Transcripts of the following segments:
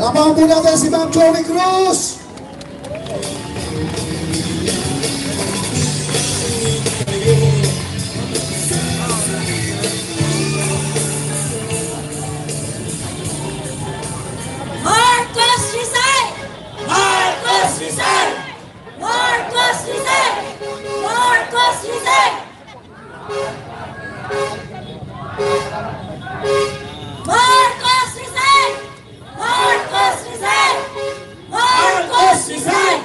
Abangan po natin si Ma'am Joey Cruz. Marcos resign! Marcos resign! Marcos resign! Marcos resign! Marcos resign! Marcos resign! Marcos resign!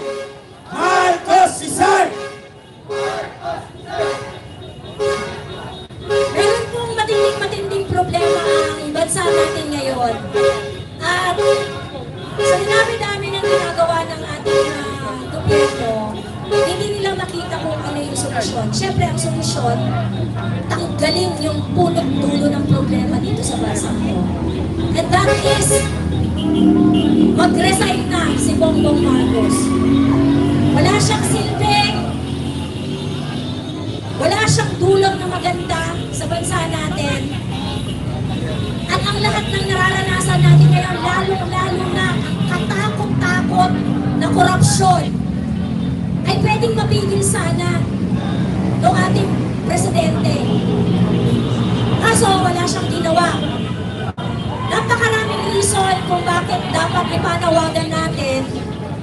Marcos resign! Meron pong matinding problema ang bansa natin ngayon. At sa dinami-dami ng ginagawa ng ating gobyerno, hindi nila makita kung ano yung solusyon. Siyempre, ang solusyon, tanggalin yung punot-dulo ng problema dito sa bansa ko. And that is, mag-resign na si Bongbong Marcos. Wala siyang silbing, wala siyang dulong na maganda sa bansa natin. At ang lahat ng nararanasan natin ngayon, lalong-lalo na katakot-takot na korupsyon, ay pwedeng mapigil sana ng ating presidente. Kaso wala siyang ginawa. Napakaraming reason kung bakit dapat ipanawagan natin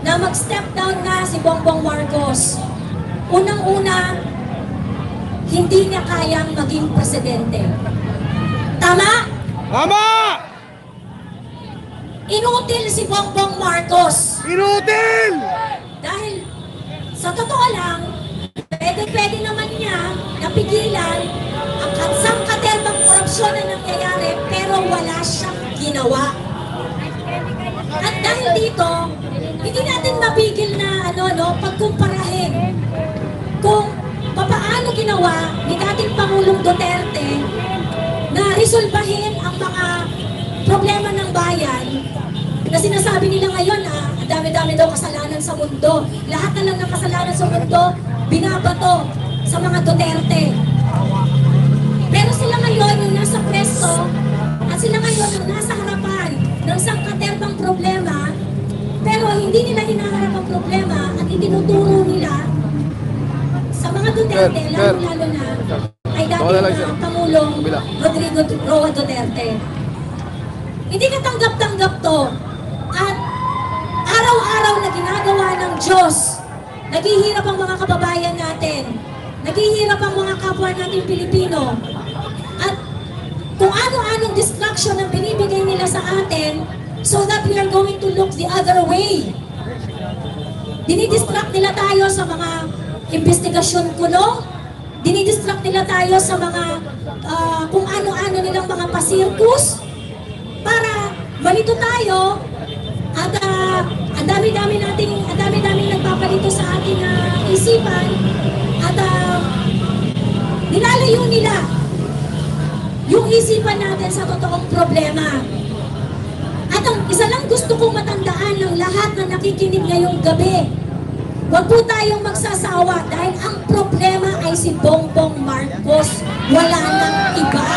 na mag-step down na si Bongbong Marcos. Unang-una, hindi niya kayang maging presidente. Tama? Tama! Inutil si Bongbong Marcos. Inutil! Dahil sa totoo lang, pwede naman niya napigilan ang sangkatebang korupsyon na nangyayari pero wala siyang ginawa. At dahil dito, hindi natin mapigil na pagkumparahin kung paano ginawa ni dating Pangulong Duterte na resolbahin ang mga problema ng bayan na sinasabi nila ngayon ang dami-dami daw kasalanan sa mundo. Lahat na lang ng kasalanan sa mundo, binabato sa mga Duterte. Pero sila ngayon yung nasa pwesto at sila ngayon yung nasa harapan ng sangkaterbang problema, pero hindi nila hinaharap ang problema at itinuturo nila sa mga Duterte, lalo-lalo na ay dating Pangulong Rodrigo Roa Duterte. Hindi katanggap-tanggap to. At araw-araw na ginagawa ng Diyos, naghihirap ang mga kababayan natin, naghihirap ang mga kapwa natin Pilipino. At kung ano-anong distraction ang binibigay nila sa atin so that we are going to look the other way. Dinidistract nila tayo sa mga investigasyon kulong, dinidistract nila tayo sa mga kung ano-ano nilang mga pasirkus para malito tayo. At ang dami-dami nagpapalito sa ating isipan at nilalayo nila yung isipan natin sa totoong problema. At ang isa lang gusto kong matandaan ng lahat na nakikinig ngayong gabi, huwag po tayong magsasawa dahil ang problema ay si Bongbong Marcos. Wala nang iba.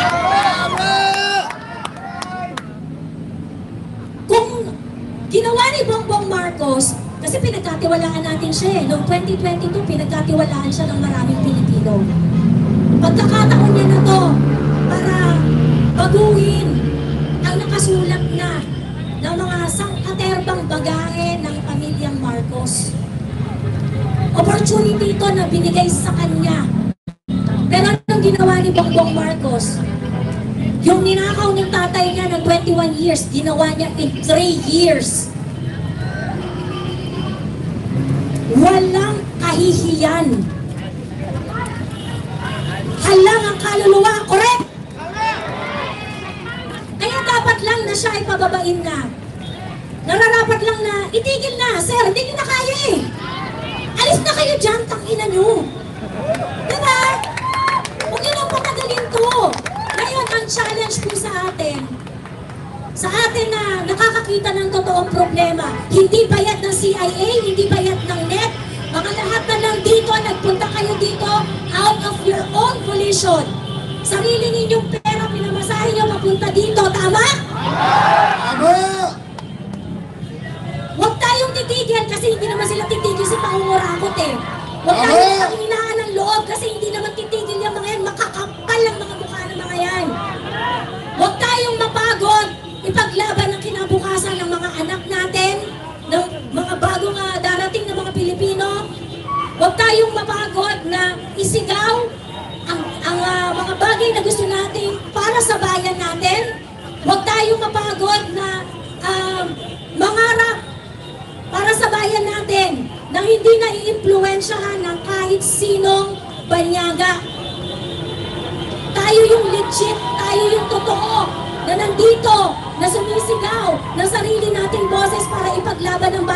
Kung ginawa ni Bongbong Marcos, kasi pinagkatiwalaan natin siya noong 2022, pinagkatiwalaan siya ng maraming Pilipino. Pagkakataon niya na to para baguhin ang nakasulat na ng mga sangkaterbang bagahe ng pamilyang Marcos. Opportunity ito na binigay sa kanya. Pero anong ginawa ni Bongbong Marcos? Yung ninakaw ng tatay niya ng 21 years, ginawa niya in 3 years. Walang kahihiyan. Halang ang kaluluwa, correct? Kaya dapat lang na siya ay pababain na. Nararapat lang na, itigil na, sir, hindi niyo na kaya eh. Alis na kayo dyan, tangina nyo. Diba? Huwag niyo nang patagalin to. Ngayon, ang challenge po sa atin na nakakakita ng totoong problema, hindi bayad ng CIA, hindi bayad ng NET, mga lahat na lang dito, nagpunta kayo dito out of your own volition. Sarili ninyong pera, pinamasahe nyo papunta dito, tama? Tama! kasi hindi naman sila titigil sa pangungurakot eh. Huwag tayong panghinaan ng loob kasi hindi naman titigil yung mga yan. Makakapal ang mga mukha ng mga yan. Huwag tayong mapagod ipaglaban ang kinabukasan ng mga anak natin, ng mga bagong darating na mga Pilipino. Huwag tayong mapagod na isigaw ang mga bagay na gusto natin para sa bayan natin. Huwag tayong mapagod na mangarap para sa bayan natin na hindi naiimpluwensyahan ng kahit sinong banyaga. Tayo yung legit, tayo yung totoo na nandito, na sumisigaw ng sarili nating boses para ipaglaban ang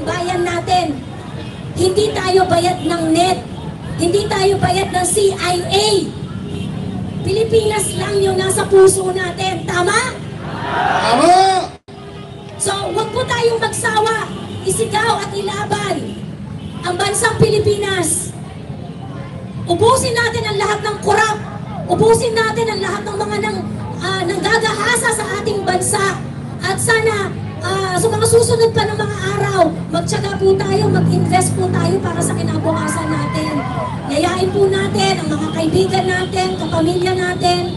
bayan natin. Hindi tayo bayad ng NET, hindi tayo bayad ng CIA. Pilipinas lang yung nasa puso natin, tama? Tama! So, huwag po tayong magsawa, isigaw at ilaban ang bansang Pilipinas. Ubusin natin ang lahat ng korap. Ubusin natin ang lahat ng mga nanggagahasa sa ating bansa. At sana, sa mga susunod pa ng mga araw, magtyaga po tayo, mag-invest po tayo para sa kinabukasan natin. Yayain po natin ang mga kaibigan natin, kapamilya natin.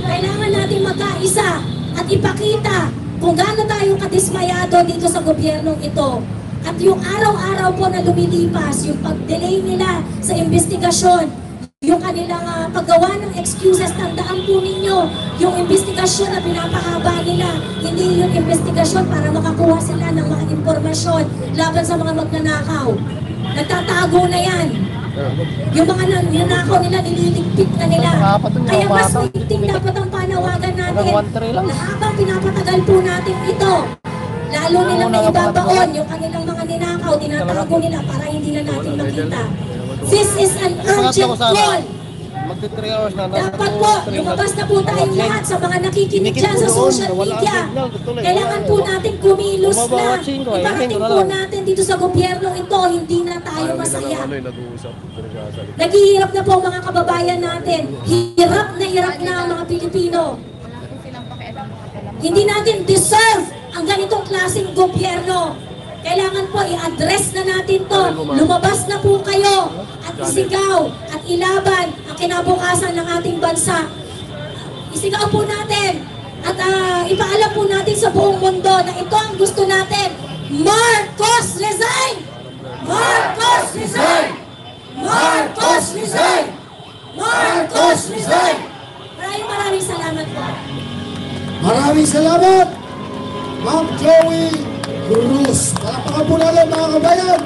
Kailangan natin magkaisa at ipakita kung gaano tayo kadismayado dito sa gobyernong ito. At yung araw-araw po na lumilipas, yung pag-delay nila sa investigasyon, yung kanilang paggawa ng excuses, tandaan po ninyo, yung investigasyon na pinapahaba nila, hindi yung investigasyon para makakuha sila ng mga impormasyon laban sa mga magnanakaw. Nagtatago na yan. Yung mga nanakaw nila, nililigpit na nila. Kaya mas maigting dapat ang panawagan natin na habang pinapatagal po natin ito, lalo nilang naibabaon yung kanilang mga ninakaw, tinatago nila para hindi na natin makita. This is an urgent call. Dapat po, lumabas na po tayong lahat sa mga nakikinig dyan sa social media. Kailangan po natin kumilos na. Iparating po natin dito sa gobyernong ito, hindi na tayo masaya. Naghihirap na po ang mga kababayan natin. Hirap na ang mga Pilipino. Hindi natin deserve ang ganitong klaseng gobyerno. Kailangan po i-address na natin to. Lumabas na po kayo at isigaw at ilaban ang kinabukasan ng ating bansa. Isigaw po natin at ipaalam po natin sa buong mundo na ito ang gusto natin. Marcos resign! Marcos resign! Marcos resign! Marcos resign! Maraming salamat po. Maraming salamat, Ma'am Chloe Cruz. Palakpakan po natin mga kabayan.